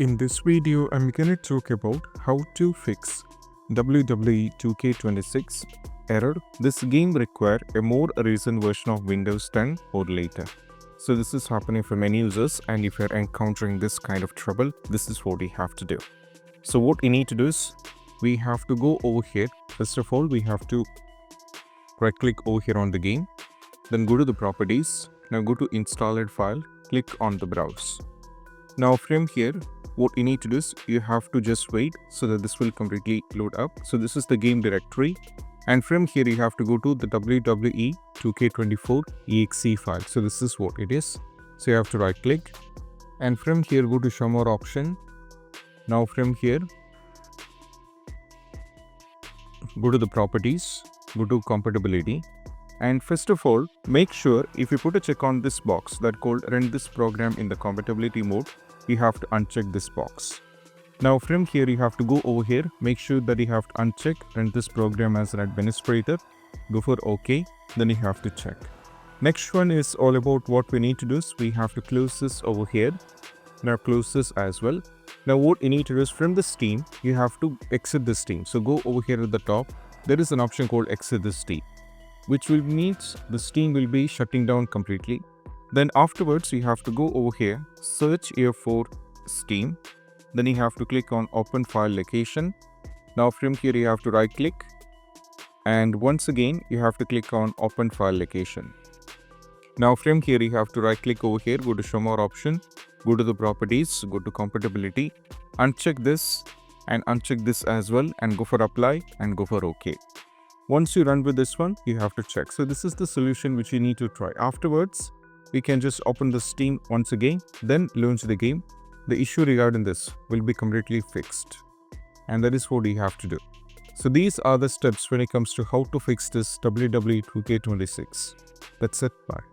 In this video, I'm going to talk about how to fix WWE 2K26 error. This game requires a more recent version of Windows 10 or later. So this is happening for many users, and if you're encountering this kind of trouble, this is what you have to do. So what we need to do is we have to go over here. First of all, we have to right click over here on the game, then go to the properties. Now go to installed file, click on the browse. Now from here, what you need to do is you have to just wait so that this will completely load up. So this is the game directory, and from here you have to go to the WWE 2K24 exe file. So this is what it is. So you have to right click, and from here go to show more option. Now from here go to the properties, go to compatibility, and first of all make sure if you put a check on this box that called run this program in the compatibility mode, you have to uncheck this box. Now from here you have to go over here, make sure that you have to uncheck run this program as an administrator, go for OK, then you have to check. Next one is all about what we need to do is we have to close this over here. Now close this as well. Now what you need to do is from the Steam, you have to exit the Steam. So go over here at the top, there is an option called exit the Steam, which will mean the Steam will be shutting down completely. Then afterwards you have to go over here, search here for Steam, then you have to click on open file location. Now from here you have to right click, and once again you have to click on open file location. Now from here you have to right click over here, go to show more option, go to the properties, go to compatibility, uncheck this and uncheck this as well, and go for apply and go for OK. Once you run with this one, you have to check. So this is the solution which you need to try. Afterwards, we can just open the Steam once again, then launch the game. The issue regarding this will be completely fixed. And that is what you have to do. So these are the steps when it comes to how to fix this WWE 2K26. That's it. Bye.